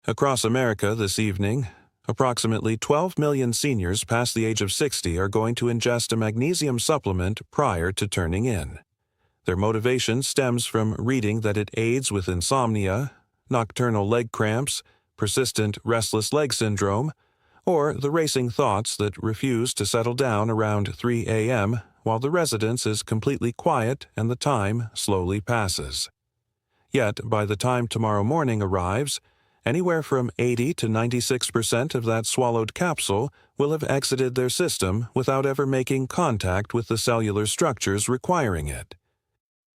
Across America this evening, approximately 12 million seniors past the age of 60 are going to ingest a magnesium supplement prior to turning in. Their motivation stems from reading that it aids with insomnia, nocturnal leg cramps, persistent restless leg syndrome, or the racing thoughts that refuse to settle down around 3 a.m. while the residence is completely quiet and the time slowly passes. Yet, by the time tomorrow morning arrives, anywhere from 80 to 96% of that swallowed capsule will have exited their system without ever making contact with the cellular structures requiring it.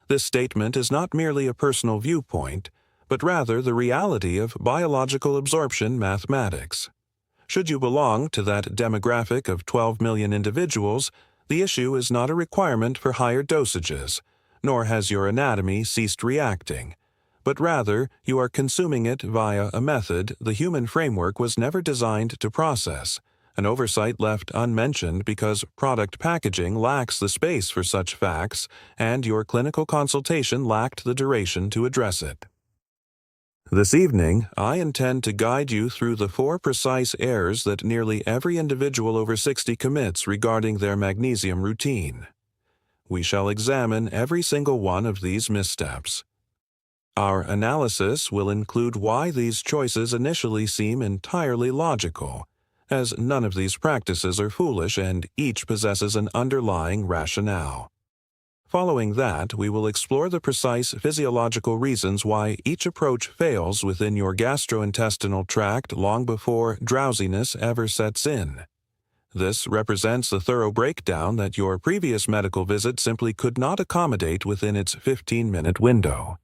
This statement is not merely a personal viewpoint, but rather the reality of biological absorption mathematics. Should you belong to that demographic of 12 million individuals, the issue is not a requirement for higher dosages, nor has your anatomy ceased reacting, but rather you are consuming it via a method the human framework was never designed to process, an oversight left unmentioned because product packaging lacks the space for such facts and your clinical consultation lacked the duration to address it. This evening, I intend to guide you through the 4 precise errors that nearly every individual over 60 commits regarding their magnesium routine. We shall examine every single one of these missteps. Our analysis will include why these choices initially seem entirely logical, as none of these practices are foolish and each possesses an underlying rationale. Following that, we will explore the precise physiological reasons why each approach fails within your gastrointestinal tract long before drowsiness ever sets in. This represents a thorough breakdown that your previous medical visit simply could not accommodate within its 15-minute window.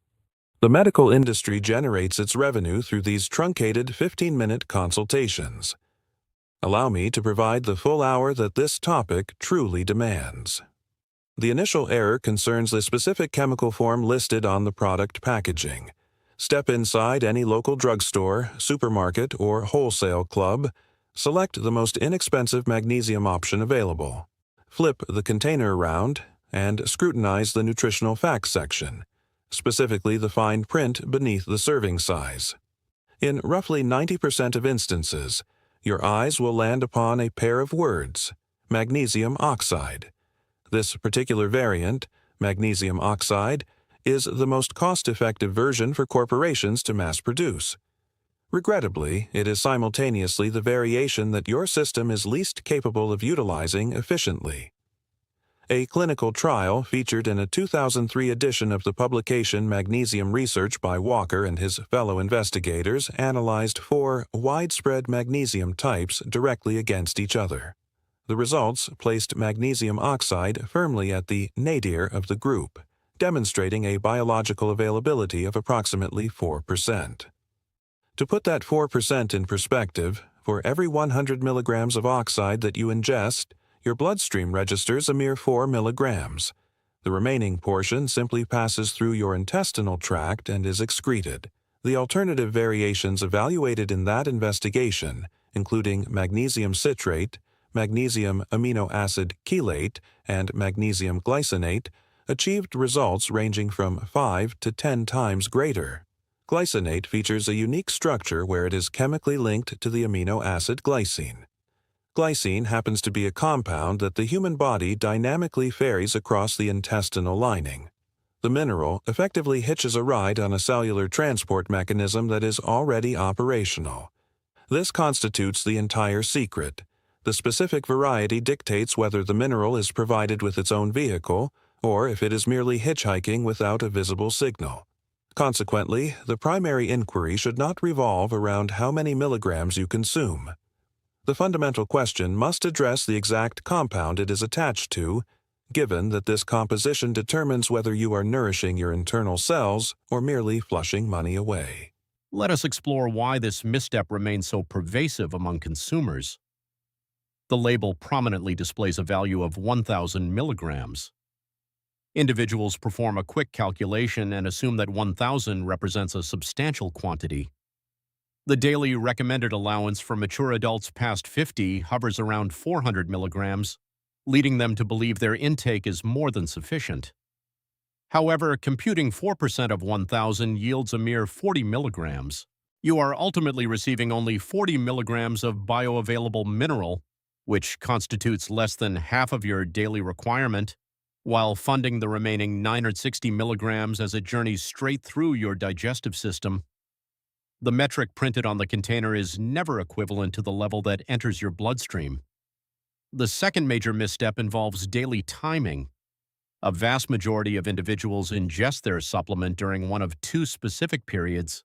The medical industry generates its revenue through these truncated 15-minute consultations. Allow me to provide the full hour that this topic truly demands. The initial error concerns the specific chemical form listed on the product packaging. Step inside any local drugstore, supermarket, or wholesale club. Select the most inexpensive magnesium option available. Flip the container around and scrutinize the nutritional facts section, specifically the fine print beneath the serving size. In roughly 90% of instances, your eyes will land upon a pair of words, magnesium oxide. This particular variant, magnesium oxide, is the most cost-effective version for corporations to mass-produce. Regrettably, it is simultaneously the variation that your system is least capable of utilizing efficiently. A clinical trial featured in a 2003 edition of the publication Magnesium Research by Walker and his fellow investigators analyzed 4 widespread magnesium types directly against each other. The results placed magnesium oxide firmly at the nadir of the group, demonstrating a biological availability of approximately 4%. To put that 4% in perspective, for every 100 milligrams of oxide that you ingest, your bloodstream registers a mere 4 milligrams. The remaining portion simply passes through your intestinal tract and is excreted. The alternative variations evaluated in that investigation, including magnesium citrate, magnesium amino acid chelate, and magnesium glycinate, achieved results ranging from 5 to 10 times greater. Glycinate features a unique structure where it is chemically linked to the amino acid glycine. Glycine happens to be a compound that the human body dynamically ferries across the intestinal lining. The mineral effectively hitches a ride on a cellular transport mechanism that is already operational. This constitutes the entire secret. The specific variety dictates whether the mineral is provided with its own vehicle or if it is merely hitchhiking without a visible signal. Consequently, the primary inquiry should not revolve around how many milligrams you consume. The fundamental question must address the exact compound it is attached to, given that this composition determines whether you are nourishing your internal cells or merely flushing money away. Let us explore why this misstep remains so pervasive among consumers. The label prominently displays a value of 1,000 milligrams. Individuals perform a quick calculation and assume that 1,000 represents a substantial quantity. The daily recommended allowance for mature adults past 50 hovers around 400 milligrams, leading them to believe their intake is more than sufficient. However, computing 4% of 1,000 yields a mere 40 milligrams. You are ultimately receiving only 40 milligrams of bioavailable mineral, which constitutes less than half of your daily requirement, while funding the remaining 960 milligrams as it journeys straight through your digestive system. The metric printed on the container is never equivalent to the level that enters your bloodstream. The second major misstep involves daily timing. A vast majority of individuals ingest their supplement during one of two specific periods.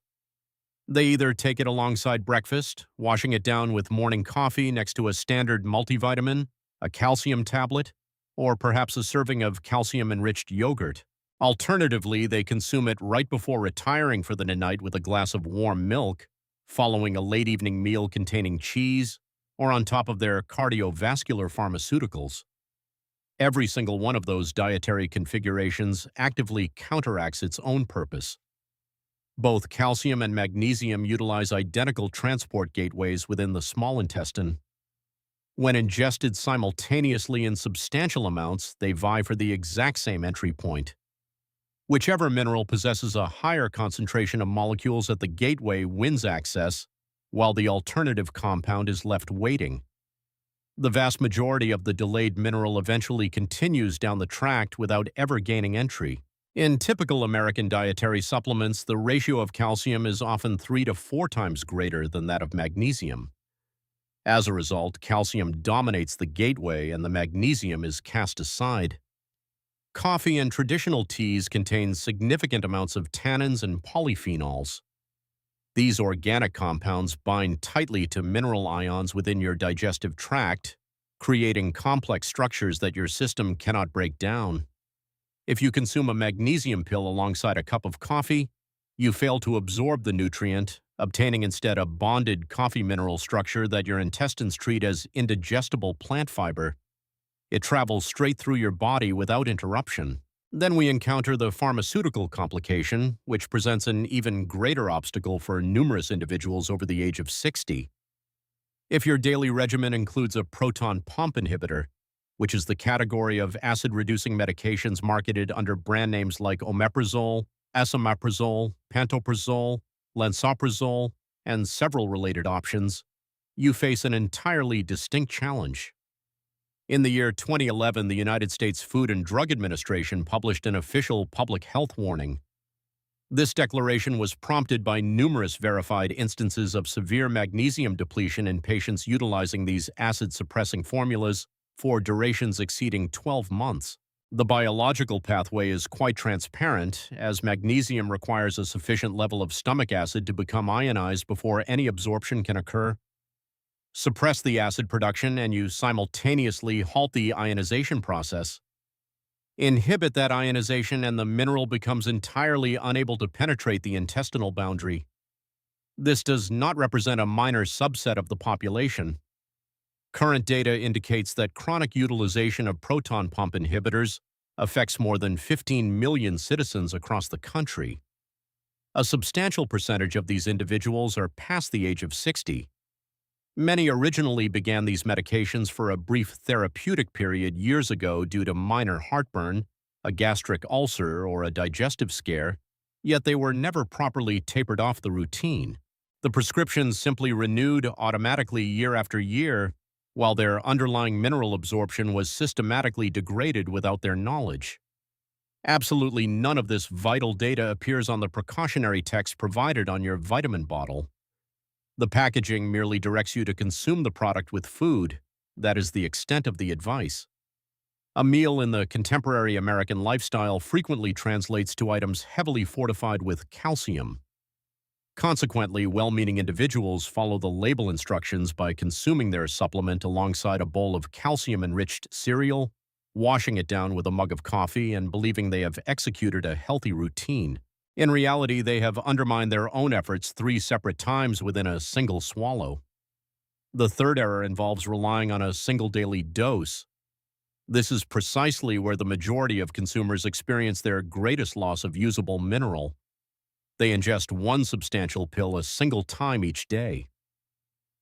They either take it alongside breakfast, washing it down with morning coffee next to a standard multivitamin, a calcium tablet, or perhaps a serving of calcium-enriched yogurt. Alternatively, they consume it right before retiring for the night with a glass of warm milk, following a late evening meal containing cheese, or on top of their cardiovascular pharmaceuticals. Every single one of those dietary configurations actively counteracts its own purpose. Both calcium and magnesium utilize identical transport gateways within the small intestine. When ingested simultaneously in substantial amounts, they vie for the exact same entry point. Whichever mineral possesses a higher concentration of molecules at the gateway wins access, while the alternative compound is left waiting. The vast majority of the delayed mineral eventually continues down the tract without ever gaining entry. In typical American dietary supplements, the ratio of calcium is often 3 to 4 times greater than that of magnesium. As a result, calcium dominates the gateway and the magnesium is cast aside. Coffee and traditional teas contain significant amounts of tannins and polyphenols. These organic compounds bind tightly to mineral ions within your digestive tract, creating complex structures that your system cannot break down. If you consume a magnesium pill alongside a cup of coffee, you fail to absorb the nutrient, obtaining instead a bonded coffee mineral structure that your intestines treat as indigestible plant fiber. It travels straight through your body without interruption. Then we encounter the pharmaceutical complication, which presents an even greater obstacle for numerous individuals over the age of 60. If your daily regimen includes a proton pump inhibitor, which is the category of acid-reducing medications marketed under brand names like omeprazole, esomeprazole, pantoprazole, lansoprazole, and several related options, you face an entirely distinct challenge. In the year 2011, the United States Food and Drug Administration published an official public health warning. This declaration was prompted by numerous verified instances of severe magnesium depletion in patients utilizing these acid-suppressing formulas for durations exceeding 12 months. The biological pathway is quite transparent, as magnesium requires a sufficient level of stomach acid to become ionized before any absorption can occur. Suppress the acid production and you simultaneously halt the ionization process. Inhibit that ionization and the mineral becomes entirely unable to penetrate the intestinal boundary. This does not represent a minor subset of the population. Current data indicates that chronic utilization of proton pump inhibitors affects more than 15 million citizens across the country. A substantial percentage of these individuals are past the age of 60. Many originally began these medications for a brief therapeutic period years ago due to minor heartburn, a gastric ulcer, or a digestive scare, yet they were never properly tapered off the routine. The prescriptions simply renewed automatically year after year, while their underlying mineral absorption was systematically degraded without their knowledge. Absolutely none of this vital data appears on the precautionary text provided on your vitamin bottle. The packaging merely directs you to consume the product with food. That is the extent of the advice. A meal in the contemporary American lifestyle frequently translates to items heavily fortified with calcium. Consequently, well-meaning individuals follow the label instructions by consuming their supplement alongside a bowl of calcium-enriched cereal, washing it down with a mug of coffee, and believing they have executed a healthy routine. In reality, they have undermined their own efforts 3 separate times within a single swallow. The third error involves relying on a single daily dose. This is precisely where the majority of consumers experience their greatest loss of usable mineral. They ingest one substantial pill a single time each day.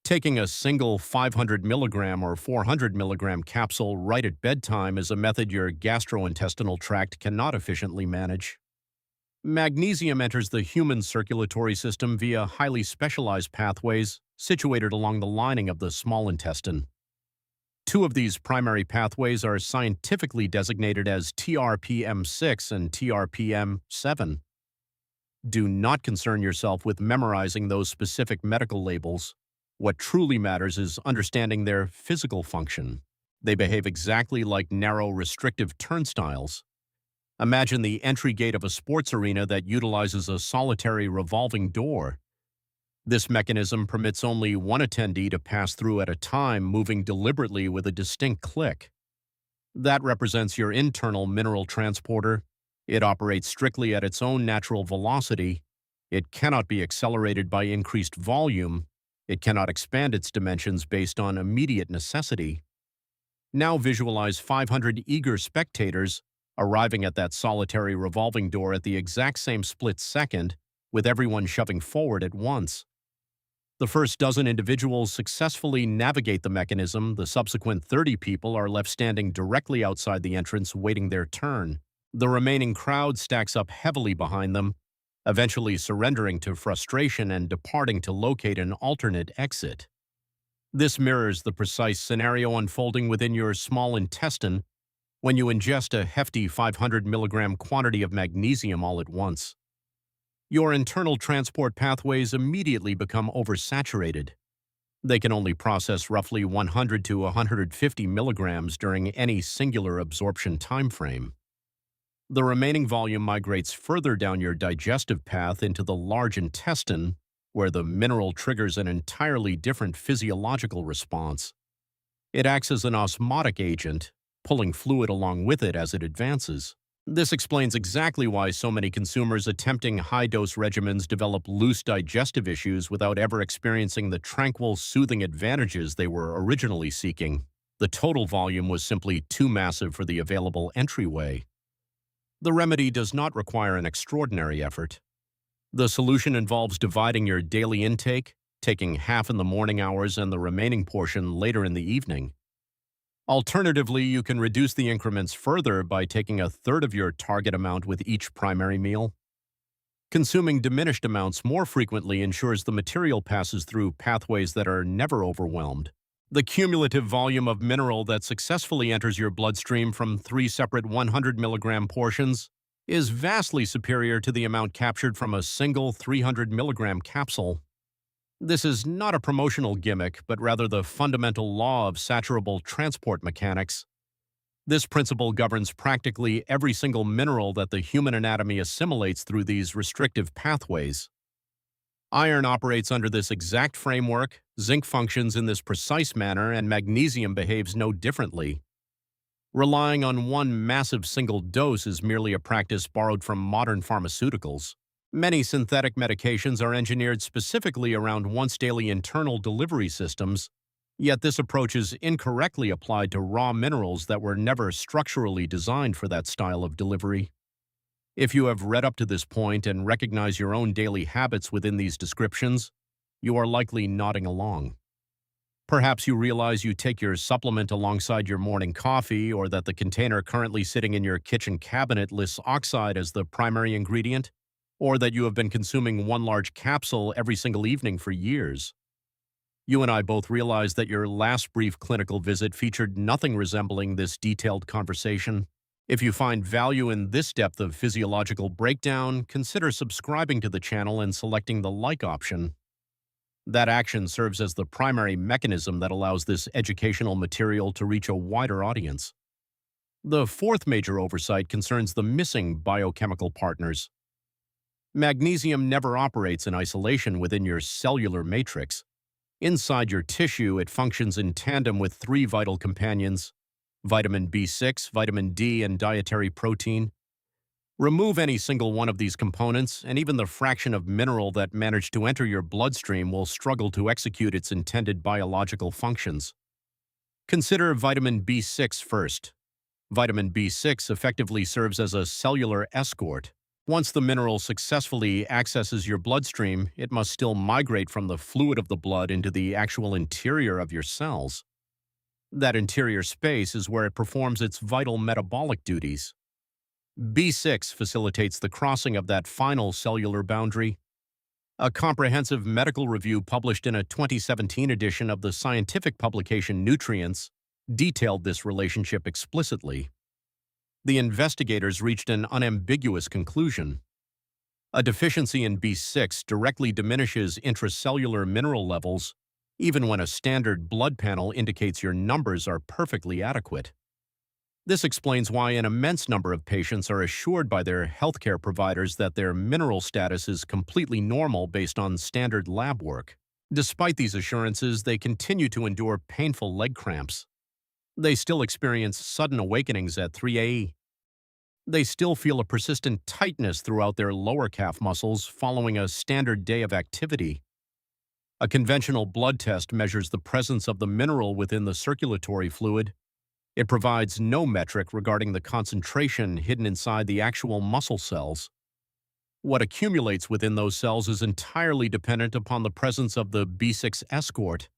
Taking a single 500 milligram or 400 milligram capsule right at bedtime is a method your gastrointestinal tract cannot efficiently manage. Magnesium enters the human circulatory system via highly specialized pathways situated along the lining of the small intestine. Two of these primary pathways are scientifically designated as TRPM6 and TRPM7. Do not concern yourself with memorizing those specific medical labels. What truly matters is understanding their physical function. They behave exactly like narrow, restrictive turnstiles. Imagine the entry gate of a sports arena that utilizes a solitary revolving door. This mechanism permits only one attendee to pass through at a time, moving deliberately with a distinct click. That represents your internal mineral transporter. It operates strictly at its own natural velocity. It cannot be accelerated by increased volume. It cannot expand its dimensions based on immediate necessity. Now visualize 500 eager spectators arriving at that solitary revolving door at the exact same split second, with everyone shoving forward at once. The first dozen individuals successfully navigate the mechanism. The subsequent 30 people are left standing directly outside the entrance waiting their turn. The remaining crowd stacks up heavily behind them, eventually surrendering to frustration and departing to locate an alternate exit. This mirrors the precise scenario unfolding within your small intestine when you ingest a hefty 500 milligram quantity of magnesium all at once. Your internal transport pathways immediately become oversaturated. They can only process roughly 100 to 150 milligrams during any singular absorption time frame. The remaining volume migrates further down your digestive path into the large intestine, where the mineral triggers an entirely different physiological response. It acts as an osmotic agent, pulling fluid along with it as it advances. This explains exactly why so many consumers attempting high-dose regimens develop loose digestive issues without ever experiencing the tranquil, soothing advantages they were originally seeking. The total volume was simply too massive for the available entryway. The remedy does not require an extraordinary effort. The solution involves dividing your daily intake, taking half in the morning hours and the remaining portion later in the evening. Alternatively, you can reduce the increments further by taking a third of your target amount with each primary meal. Consuming diminished amounts more frequently ensures the material passes through pathways that are never overwhelmed. The cumulative volume of mineral that successfully enters your bloodstream from 3 separate 100 milligram portions is vastly superior to the amount captured from a single 300 milligram capsule. This is not a promotional gimmick, but rather the fundamental law of saturable transport mechanics. This principle governs practically every single mineral that the human anatomy assimilates through these restrictive pathways. Iron operates under this exact framework, zinc functions in this precise manner, and magnesium behaves no differently. Relying on one massive single dose is merely a practice borrowed from modern pharmaceuticals. Many synthetic medications are engineered specifically around once-daily internal delivery systems, yet this approach is incorrectly applied to raw minerals that were never structurally designed for that style of delivery. If you have read up to this point and recognize your own daily habits within these descriptions, you are likely nodding along. Perhaps you realize you take your supplement alongside your morning coffee, or that the container currently sitting in your kitchen cabinet lists oxide as the primary ingredient, or that you have been consuming one large capsule every single evening for years. You and I both realize that your last brief clinical visit featured nothing resembling this detailed conversation. If you find value in this depth of physiological breakdown, consider subscribing to the channel and selecting the like option. That action serves as the primary mechanism that allows this educational material to reach a wider audience. The fourth major oversight concerns the missing biochemical partners. Magnesium never operates in isolation within your cellular matrix. Inside your tissue, it functions in tandem with 3 vital companions: vitamin B6, vitamin D, and dietary protein. Remove any single one of these components, and even the fraction of mineral that managed to enter your bloodstream will struggle to execute its intended biological functions. Consider vitamin B6 first. Vitamin B6 effectively serves as a cellular escort. Once the mineral successfully accesses your bloodstream, it must still migrate from the fluid of the blood into the actual interior of your cells. That interior space is where it performs its vital metabolic duties. B6 facilitates the crossing of that final cellular boundary. A comprehensive medical review published in a 2017 edition of the scientific publication Nutrients detailed this relationship explicitly. The investigators reached an unambiguous conclusion. A deficiency in B6 directly diminishes intracellular mineral levels, even when a standard blood panel indicates your numbers are perfectly adequate. This explains why an immense number of patients are assured by their healthcare providers that their mineral status is completely normal based on standard lab work. Despite these assurances, they continue to endure painful leg cramps. They still experience sudden awakenings at 3 a.m. They still feel a persistent tightness throughout their lower calf muscles following a standard day of activity. A conventional blood test measures the presence of the mineral within the circulatory fluid. It provides no metric regarding the concentration hidden inside the actual muscle cells. What accumulates within those cells is entirely dependent upon the presence of the B6 escort.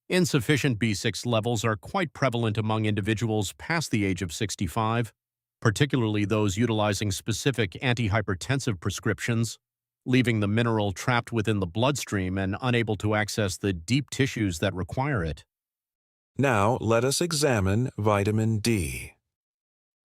Insufficient B6 levels are quite prevalent among individuals past the age of 65, particularly those utilizing specific antihypertensive prescriptions, leaving the mineral trapped within the bloodstream and unable to access the deep tissues that require it. Now let us examine vitamin D.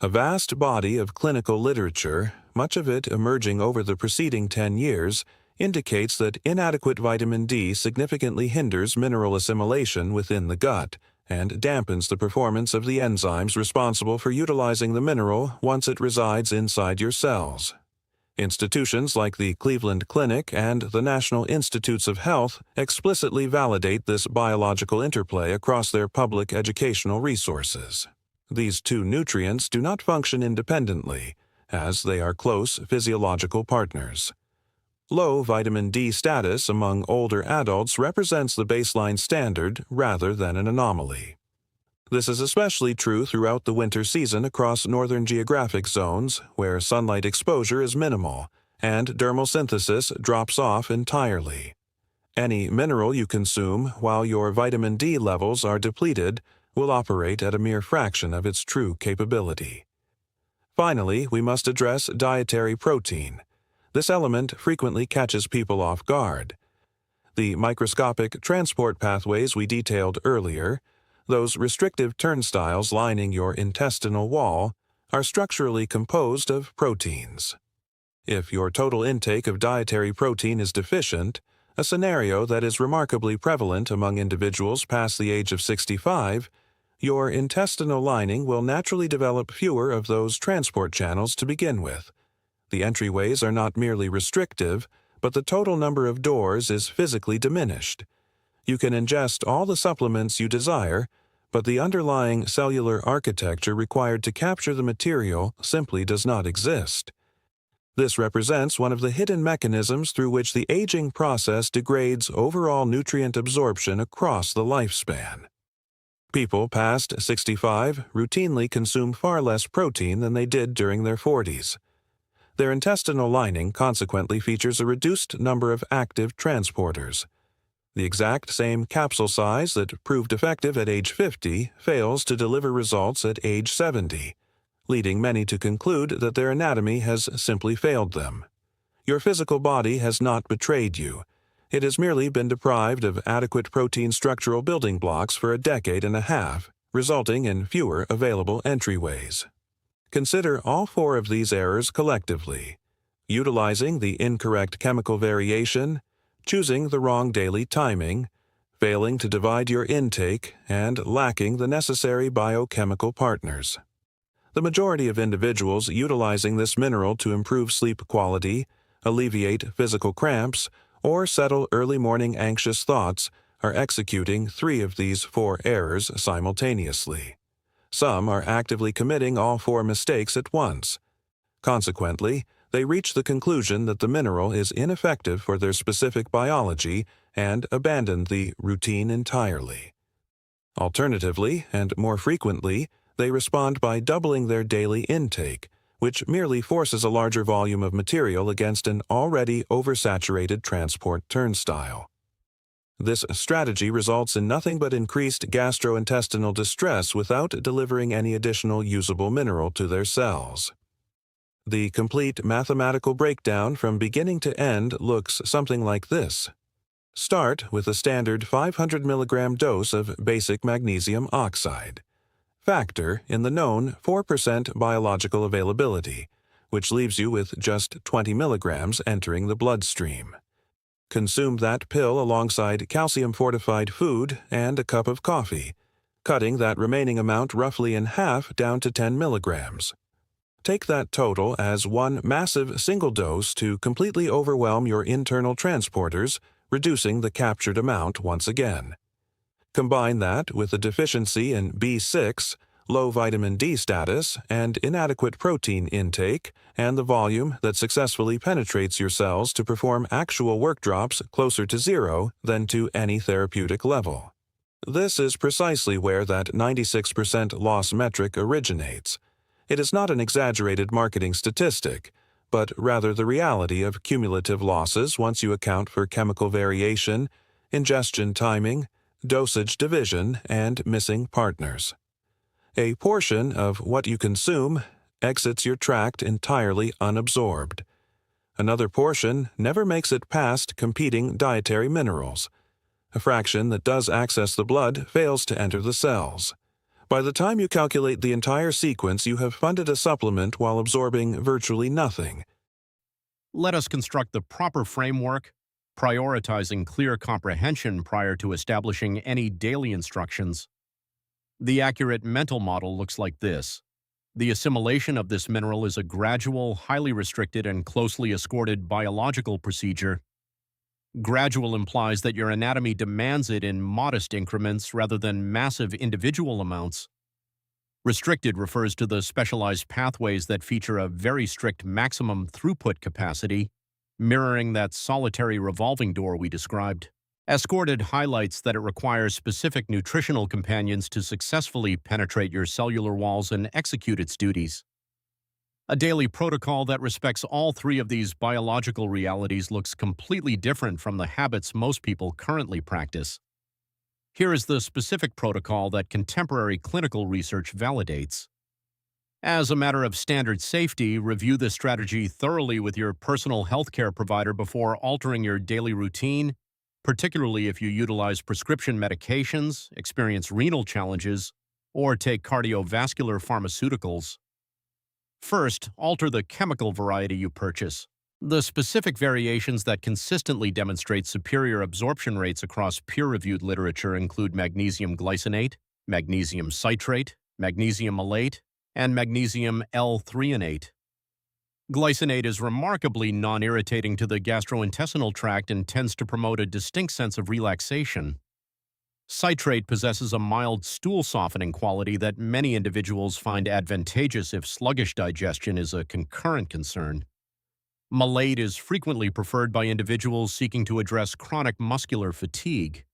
A vast body of clinical literature, much of it emerging over the preceding 10 years, indicates that inadequate vitamin D significantly hinders mineral assimilation within the gut and dampens the performance of the enzymes responsible for utilizing the mineral once it resides inside your cells. Institutions like the Cleveland Clinic and the National Institutes of Health explicitly validate this biological interplay across their public educational resources. These two nutrients do not function independently, as they are close physiological partners. Low vitamin D status among older adults represents the baseline standard rather than an anomaly. This is especially true throughout the winter season across northern geographic zones where sunlight exposure is minimal and dermal synthesis drops off entirely. Any mineral you consume while your vitamin D levels are depleted will operate at a mere fraction of its true capability. Finally, we must address dietary protein. This element frequently catches people off guard. The microscopic transport pathways we detailed earlier, those restrictive turnstiles lining your intestinal wall, are structurally composed of proteins. If your total intake of dietary protein is deficient, a scenario that is remarkably prevalent among individuals past the age of 65, your intestinal lining will naturally develop fewer of those transport channels to begin with. The entryways are not merely restrictive, but the total number of doors is physically diminished. You can ingest all the supplements you desire, but the underlying cellular architecture required to capture the material simply does not exist. This represents one of the hidden mechanisms through which the aging process degrades overall nutrient absorption across the lifespan. People past 65 routinely consume far less protein than they did during their 40s. Their intestinal lining consequently features a reduced number of active transporters. The exact same capsule size that proved effective at age 50 fails to deliver results at age 70, leading many to conclude that their anatomy has simply failed them. Your physical body has not betrayed you. It has merely been deprived of adequate protein structural building blocks for a decade and a half, resulting in fewer available entryways. Consider all four of these errors collectively: utilizing the incorrect chemical variation, choosing the wrong daily timing, failing to divide your intake, and lacking the necessary biochemical partners. The majority of individuals utilizing this mineral to improve sleep quality, alleviate physical cramps, or settle early morning anxious thoughts are executing 3 of these 4 errors simultaneously. Some are actively committing all 4 mistakes at once. Consequently, they reach the conclusion that the mineral is ineffective for their specific biology and abandon the routine entirely. Alternatively, and more frequently, they respond by doubling their daily intake, which merely forces a larger volume of material against an already oversaturated transport turnstile. This strategy results in nothing but increased gastrointestinal distress without delivering any additional usable mineral to their cells. The complete mathematical breakdown from beginning to end looks something like this. Start with a standard 500 milligram dose of basic magnesium oxide. Factor in the known 4% biological availability, which leaves you with just 20 milligrams entering the bloodstream. Consume that pill alongside calcium-fortified food and a cup of coffee, cutting that remaining amount roughly in half down to 10 milligrams. Take that total as one massive single dose to completely overwhelm your internal transporters, reducing the captured amount once again. Combine that with a deficiency in B6, low vitamin D status, and inadequate protein intake, and the volume that successfully penetrates your cells to perform actual work drops closer to zero than to any therapeutic level. This is precisely where that 96% loss metric originates. It is not an exaggerated marketing statistic, but rather the reality of cumulative losses once you account for chemical variation, ingestion timing, dosage division, and missing partners. A portion of what you consume exits your tract entirely unabsorbed. Another portion never makes it past competing dietary minerals. A fraction that does access the blood fails to enter the cells. By the time you calculate the entire sequence, you have funded a supplement while absorbing virtually nothing. Let us construct the proper framework, prioritizing clear comprehension prior to establishing any daily instructions. The accurate mental model looks like this. The assimilation of this mineral is a gradual, highly restricted, and closely escorted biological procedure. Gradual implies that your anatomy demands it in modest increments rather than massive individual amounts. Restricted refers to the specialized pathways that feature a very strict maximum throughput capacity, mirroring that solitary revolving door we described. Escorted highlights that it requires specific nutritional companions to successfully penetrate your cellular walls and execute its duties. A daily protocol that respects all three of these biological realities looks completely different from the habits most people currently practice. Here is the specific protocol that contemporary clinical research validates. As a matter of standard safety, review this strategy thoroughly with your personal healthcare provider before altering your daily routine, particularly if you utilize prescription medications, experience renal challenges, or take cardiovascular pharmaceuticals. First, alter the chemical variety you purchase. The specific variations that consistently demonstrate superior absorption rates across peer-reviewed literature include magnesium glycinate, magnesium citrate, magnesium malate, and magnesium L-threonate. Glycinate is remarkably non-irritating to the gastrointestinal tract and tends to promote a distinct sense of relaxation. Citrate possesses a mild stool-softening quality that many individuals find advantageous if sluggish digestion is a concurrent concern. Malate is frequently preferred by individuals seeking to address chronic muscular fatigue.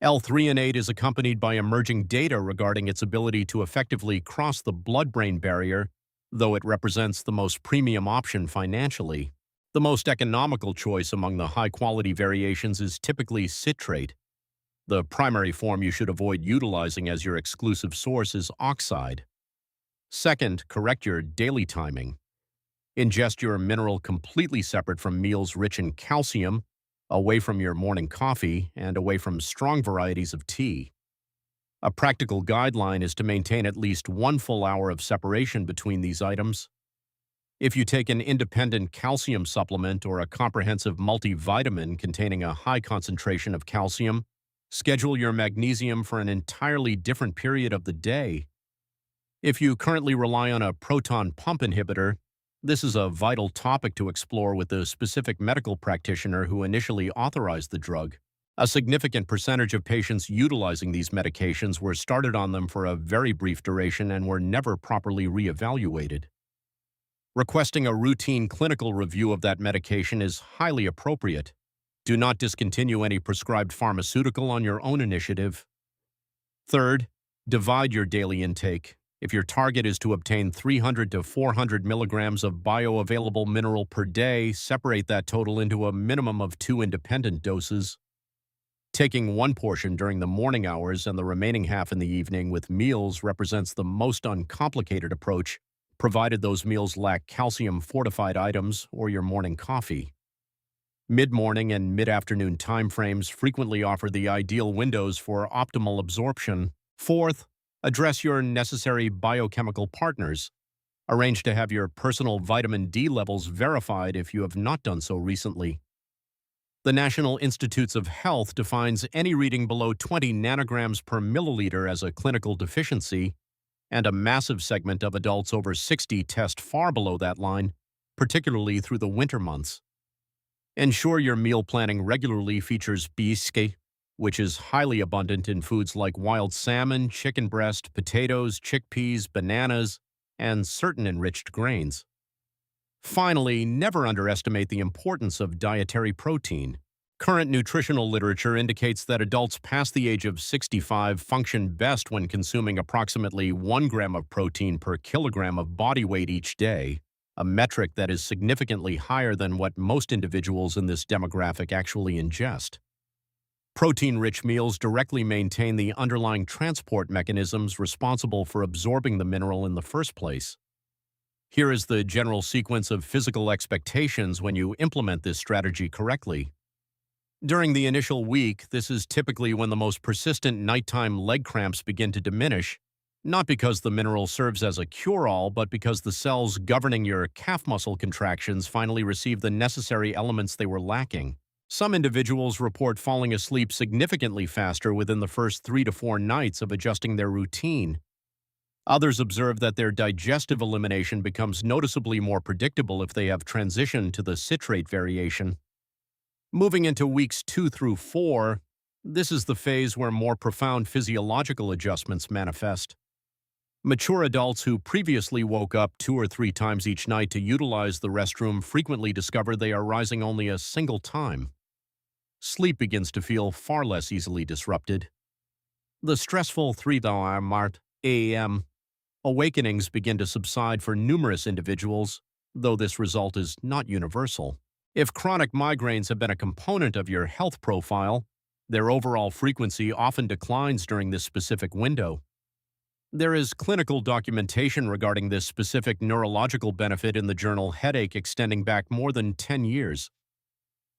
L-threonate is accompanied by emerging data regarding its ability to effectively cross the blood-brain barrier, though it represents the most premium option financially. The most economical choice among the high-quality variations is typically citrate. The primary form you should avoid utilizing as your exclusive source is oxide. Second, correct your daily timing. Ingest your mineral completely separate from meals rich in calcium, away from your morning coffee, and away from strong varieties of tea. A practical guideline is to maintain at least 1 full hour of separation between these items. If you take an independent calcium supplement or a comprehensive multivitamin containing a high concentration of calcium, schedule your magnesium for an entirely different period of the day. If you currently rely on a proton pump inhibitor, this is a vital topic to explore with the specific medical practitioner who initially authorized the drug. A significant percentage of patients utilizing these medications were started on them for a very brief duration and were never properly reevaluated. Requesting a routine clinical review of that medication is highly appropriate. Do not discontinue any prescribed pharmaceutical on your own initiative. Third, divide your daily intake. If your target is to obtain 300 to 400 milligrams of bioavailable mineral per day, separate that total into a minimum of 2 independent doses. Taking one portion during the morning hours and the remaining half in the evening with meals represents the most uncomplicated approach provided those meals lack calcium-fortified items or your morning coffee. Mid-morning and mid-afternoon timeframes frequently offer the ideal windows for optimal absorption. Fourth, address your necessary biochemical partners. Arrange to have your personal vitamin D levels verified if you have not done so recently. The National Institutes of Health defines any reading below 20 nanograms per milliliter as a clinical deficiency, and a massive segment of adults over 60 test far below that line, particularly through the winter months. Ensure your meal planning regularly features bisque, which is highly abundant in foods like wild salmon, chicken breast, potatoes, chickpeas, bananas, and certain enriched grains. Finally, never underestimate the importance of dietary protein. Current nutritional literature indicates that adults past the age of 65 function best when consuming approximately 1 gram of protein per kilogram of body weight each day, a metric that is significantly higher than what most individuals in this demographic actually ingest. Protein-rich meals directly maintain the underlying transport mechanisms responsible for absorbing the mineral in the first place. Here is the general sequence of physical expectations when you implement this strategy correctly. During the initial week, this is typically when the most persistent nighttime leg cramps begin to diminish, not because the mineral serves as a cure-all, but because the cells governing your calf muscle contractions finally receive the necessary elements they were lacking. Some individuals report falling asleep significantly faster within the first 3 to 4 nights of adjusting their routine. Others observe that their digestive elimination becomes noticeably more predictable if they have transitioned to the citrate variation. Moving into weeks 2 through 4, this is the phase where more profound physiological adjustments manifest. Mature adults who previously woke up 2 or 3 times each night to utilize the restroom frequently discover they are rising only a single time. Sleep begins to feel far less easily disrupted. The stressful 3 a.m. awakenings begin to subside for numerous individuals, though this result is not universal. If chronic migraines have been a component of your health profile, their overall frequency often declines during this specific window. There is clinical documentation regarding this specific neurological benefit in the journal Headache extending back more than 10 years.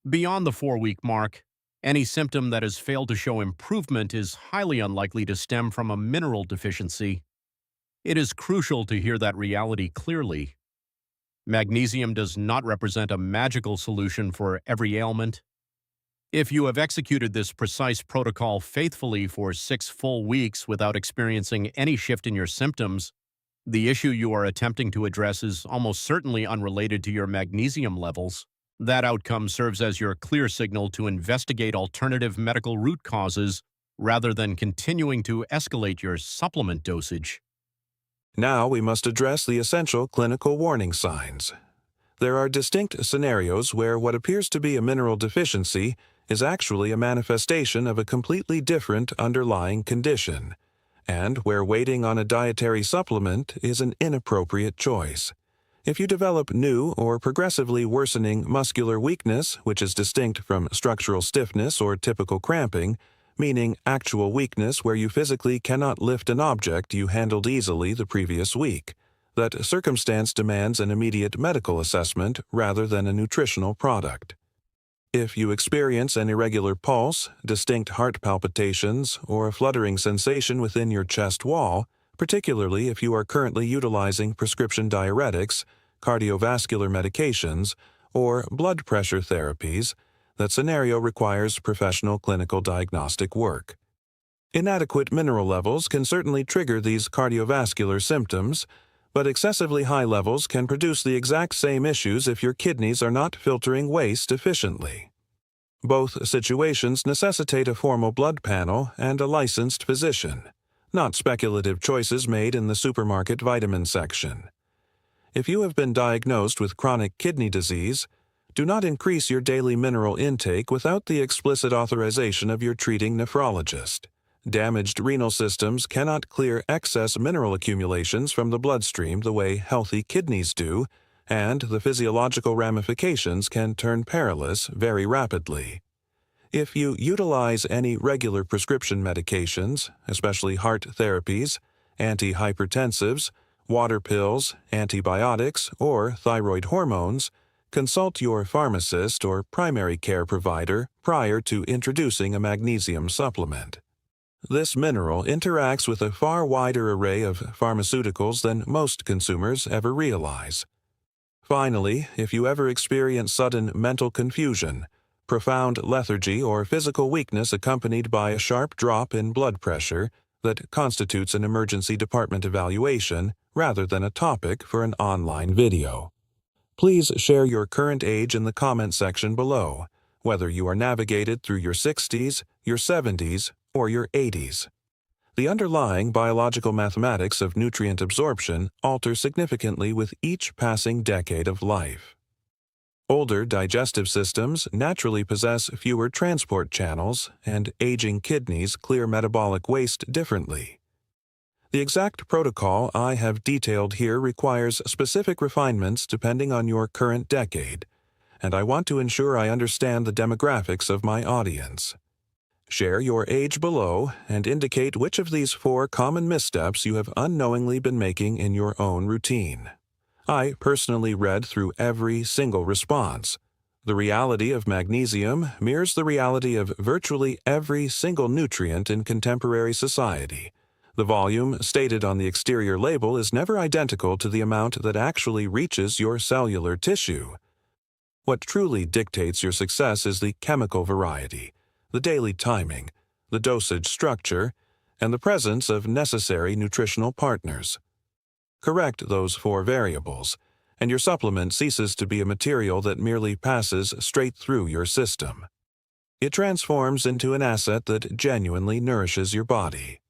Beyond the 4-week mark, any symptom that has failed to show improvement is highly unlikely to stem from a mineral deficiency. It is crucial to hear that reality clearly. Magnesium does not represent a magical solution for every ailment. If you have executed this precise protocol faithfully for 6 full weeks without experiencing any shift in your symptoms, the issue you are attempting to address is almost certainly unrelated to your magnesium levels. That outcome serves as your clear signal to investigate alternative medical root causes rather than continuing to escalate your supplement dosage. Now we must address the essential clinical warning signs. There are distinct scenarios where what appears to be a mineral deficiency is actually a manifestation of a completely different underlying condition, and where waiting on a dietary supplement is an inappropriate choice. If you develop new or progressively worsening muscular weakness, which is distinct from structural stiffness or typical cramping, meaning actual weakness where you physically cannot lift an object you handled easily the previous week, that circumstance demands an immediate medical assessment rather than a nutritional product. If you experience an irregular pulse, distinct heart palpitations, or a fluttering sensation within your chest wall, particularly if you are currently utilizing prescription diuretics, cardiovascular medications, or blood pressure therapies, that scenario requires professional clinical diagnostic work. Inadequate mineral levels can certainly trigger these cardiovascular symptoms, but excessively high levels can produce the exact same issues if your kidneys are not filtering waste efficiently. Both situations necessitate a formal blood panel and a licensed physician, not speculative choices made in the supermarket vitamin section. If you have been diagnosed with chronic kidney disease, do not increase your daily mineral intake without the explicit authorization of your treating nephrologist. Damaged renal systems cannot clear excess mineral accumulations from the bloodstream the way healthy kidneys do, and the physiological ramifications can turn perilous very rapidly. If you utilize any regular prescription medications, especially heart therapies, antihypertensives, water pills, antibiotics, or thyroid hormones, consult your pharmacist or primary care provider prior to introducing a magnesium supplement. This mineral interacts with a far wider array of pharmaceuticals than most consumers ever realize. Finally, if you ever experience sudden mental confusion, profound lethargy, or physical weakness accompanied by a sharp drop in blood pressure that constitutes an emergency department evaluation rather than a topic for an online video, please share your current age in the comment section below, whether you are navigated through your 60s, your 70s, or your 80s. The underlying biological mathematics of nutrient absorption alter significantly with each passing decade of life. Older digestive systems naturally possess fewer transport channels, and aging kidneys clear metabolic waste differently. The exact protocol I have detailed here requires specific refinements depending on your current decade, and I want to ensure I understand the demographics of my audience. Share your age below and indicate which of these 4 common missteps you have unknowingly been making in your own routine. I personally read through every single response. The reality of magnesium mirrors the reality of virtually every single nutrient in contemporary society. The volume stated on the exterior label is never identical to the amount that actually reaches your cellular tissue. What truly dictates your success is the chemical variety, the daily timing, the dosage structure, and the presence of necessary nutritional partners. Correct those 4 variables, and your supplement ceases to be a material that merely passes straight through your system. It transforms into an asset that genuinely nourishes your body.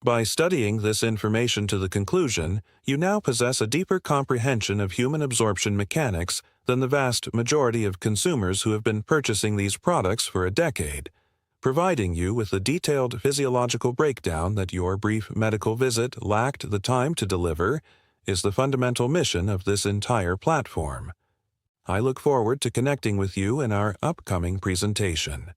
By studying this information to the conclusion, you now possess a deeper comprehension of human absorption mechanics than the vast majority of consumers who have been purchasing these products for a decade. Providing you with the detailed physiological breakdown that your brief medical visit lacked the time to deliver is the fundamental mission of this entire platform. I look forward to connecting with you in our upcoming presentation.